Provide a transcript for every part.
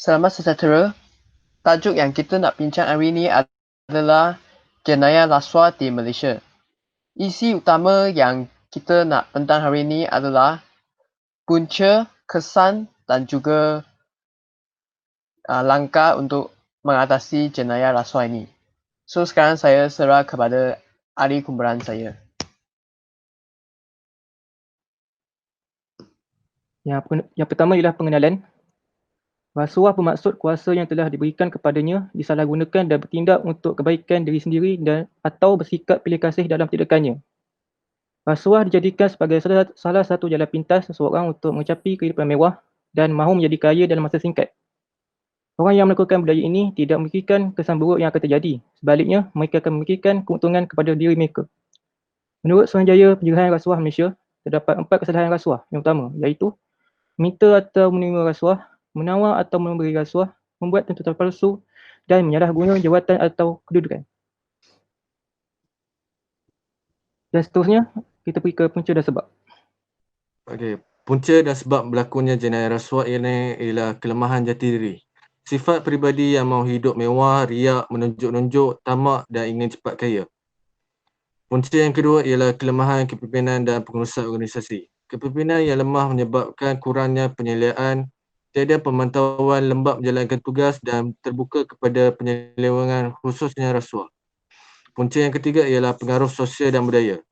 Selamat sejahtera. Tajuk yang kita nak bincang hari ini adalah jenayah rasuah di Malaysia. Isi utama yang kita nak tentang hari ini adalah punca, kesan dan juga langkah untuk mengatasi jenayah rasuah ini. So sekarang saya serah kepada ahli kumpulan saya. Yang pertama ialah pengenalan. Rasuah bermaksud kuasa yang telah diberikan kepadanya disalahgunakan dan bertindak untuk kebaikan diri sendiri atau bersikap pilih kasih dalam tindakannya. Rasuah dijadikan sebagai salah satu jalan pintas seseorang untuk mencapai kehidupan mewah dan mahu menjadi kaya dalam masa singkat. Orang yang melakukan budaya ini tidak memikirkan kesan buruk yang akan terjadi. Sebaliknya, mereka akan memikirkan keuntungan kepada diri mereka. Menurut Suruhanjaya Pencegahan Rasuah Malaysia, terdapat 4 kesalahan rasuah yang utama, iaitu minta atau menerima rasuah, menawar atau memberi rasuah, membuat tuntutan palsu dan menyalahguna jawatan atau kedudukan. Dan seterusnya, kita pergi ke punca dan sebab. Okey, punca dan sebab berlakunya jenayah rasuah ini ialah kelemahan jati diri. Sifat peribadi yang mahu hidup mewah, riak, menunjuk-nunjuk, tamak dan ingin cepat kaya. Punca yang kedua ialah kelemahan kepimpinan dan pengurusan organisasi. Kepimpinan yang lemah menyebabkan kurangnya penyeliaan, tiada pemantauan lembap menjalankan tugas dan terbuka kepada penyelewengan khususnya rasuah. Punca yang ketiga ialah pengaruh sosial dan budaya.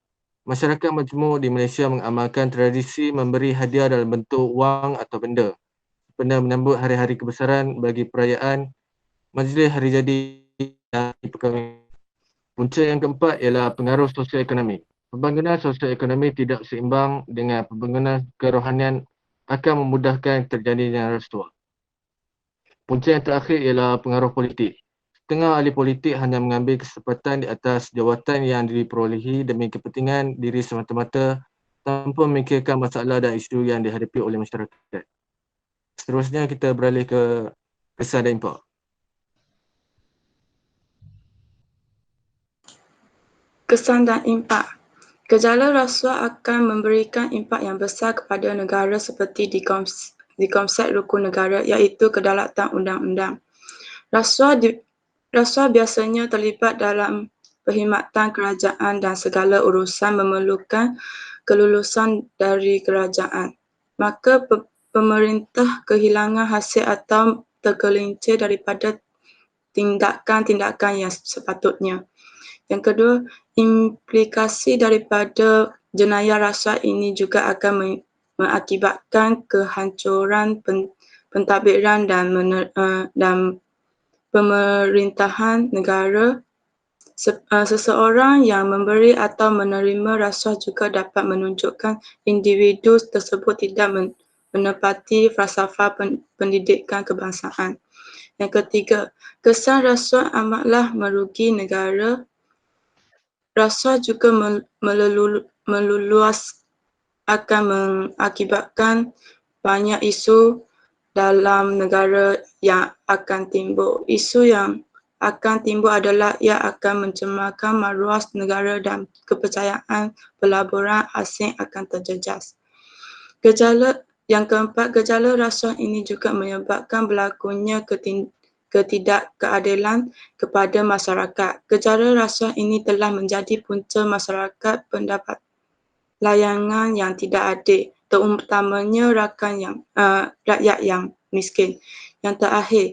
Masyarakat majmuk di Malaysia mengamalkan tradisi memberi hadiah dalam bentuk wang atau benda. Benda menyambut hari-hari kebesaran bagi perayaan, majlis hari jadi dan perkahwinan. Punca yang keempat ialah pengaruh sosial ekonomi. Pembangunan sosial ekonomi tidak seimbang dengan pembangunan kerohanian akan memudahkan terjadinya rasuah. Punca yang terakhir ialah pengaruh politik. Setengah ahli politik hanya mengambil kesempatan di atas jawatan yang diperolehi demi kepentingan diri semata-mata tanpa memikirkan masalah dan isu yang dihadapi oleh masyarakat. Seterusnya kita beralih ke kesan dan impak. Kesan dan impak. Gejala rasuah akan memberikan impak yang besar kepada negara seperti di konsep rukun negara iaitu kedaulatan undang-undang. Rasuah biasanya terlibat dalam perkhidmatan kerajaan dan segala urusan memerlukan kelulusan dari kerajaan. Maka pemerintah kehilangan hasil atau tergelincir daripada tindakan-tindakan yang sepatutnya. Yang kedua, implikasi daripada jenayah rasuah ini juga akan mengakibatkan kehancuran pentadbiran dan pemerintahan negara. Seseorang yang memberi atau menerima rasuah juga dapat menunjukkan individu tersebut tidak menepati falsafah pendidikan kebangsaan. Yang ketiga, kesan rasuah amatlah merugi negara. Rasuah juga meluas akan mengakibatkan banyak isu dalam negara yang akan timbul. Isu yang akan timbul adalah ia akan mencemarkan maruah negara dan kepercayaan pelaburan asing akan terjejas. Gejala yang keempat, gejala rasuah ini juga menyebabkan berlakunya ketidakkeadilan kepada masyarakat. Gejala rasuah ini telah menjadi punca masyarakat pendapat layangan yang tidak adil, terutamanya rakyat yang miskin. Yang terakhir,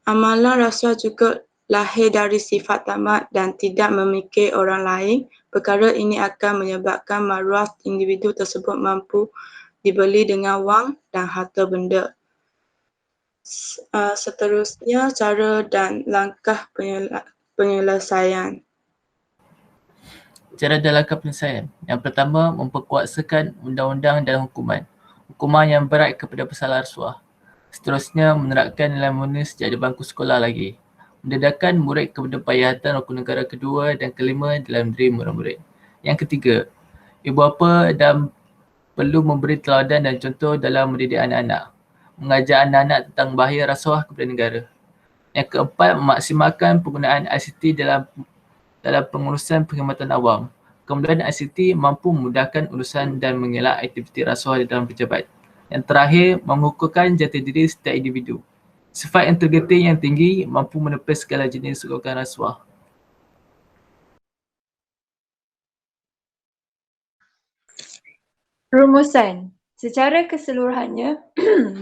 amalan rasuah juga lahir dari sifat tamak dan tidak memikir orang lain. Perkara ini akan menyebabkan maruah individu tersebut mampu dibeli dengan wang dan harta benda. Seterusnya, cara dan langkah penyelesaian. Cara dan langkah penyelesaian. Yang pertama, memperkuatkan undang-undang dan hukuman. Hukuman yang berat kepada pesalah rasuah. Seterusnya, menerapkan nilai mulia sejak di bangku sekolah lagi. Mendedahkan murid kepada payahatan rukun negara kedua dan kelima dalam diri murid-murid. Yang ketiga, ibu bapa dan perlu memberi teladan dan contoh dalam mendidik anak-anak. Mengajar anak-anak tentang bahaya rasuah kepada negara. Yang keempat, memaksimalkan penggunaan ICT dalam pengurusan perkhidmatan awam. Kemudian ICT mampu memudahkan urusan dan mengelak aktiviti rasuah di dalam pejabat. Yang terakhir, mengukuhkan jati diri setiap individu. Sifat integriti yang tinggi mampu menepis segala jenis sokongan rasuah. Rumusan. Secara keseluruhannya,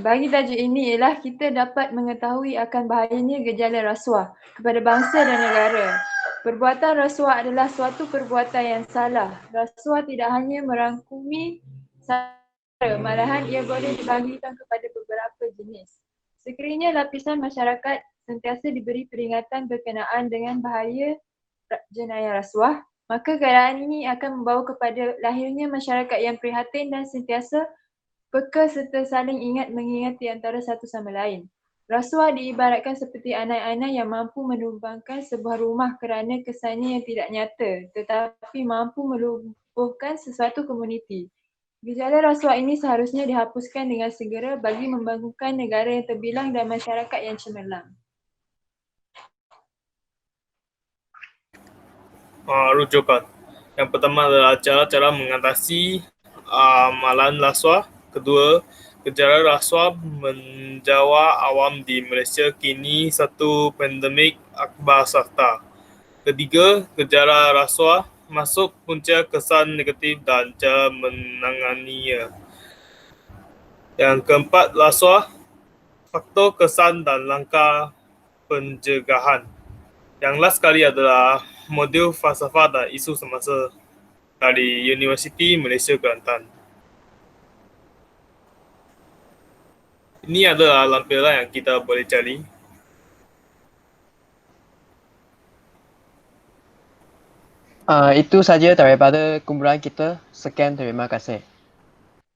bagi tajuk ini ialah kita dapat mengetahui akan bahayanya gejala rasuah kepada bangsa dan negara. Perbuatan rasuah adalah suatu perbuatan yang salah. Rasuah tidak hanya merangkumi satu, malahan ia boleh dibahagikan kepada beberapa jenis. Sekiranya lapisan masyarakat sentiasa diberi peringatan berkenaan dengan bahaya jenayah rasuah, maka keadaan ini akan membawa kepada lahirnya masyarakat yang prihatin dan sentiasa peka serta saling ingat mengingati antara satu sama lain. Rasuah diibaratkan seperti anak-anak yang mampu menumbangkan sebuah rumah kerana kesannya yang tidak nyata tetapi mampu melumpuhkan sesuatu komuniti. Gejala rasuah ini seharusnya dihapuskan dengan segera bagi membangunkan negara yang terbilang dan masyarakat yang cemerlang. Rujukan. Yang pertama adalah cara-cara mengatasi amalan rasuah. Kedua, gejala rasuah menjawab awam di Malaysia kini satu pandemik akbar serta. Ketiga, gejala rasuah masuk punca kesan negatif dan cara menanganinya. Yang keempat, rasuah, faktor kesan dan langkah pencegahan. Yang last sekali adalah modul falsafah dan isu semasa dari Universiti Malaysia Kelantan. Ini adalah lampiran yang kita boleh cari. Itu saja daripada kumpulan kita. Sekian, terima kasih.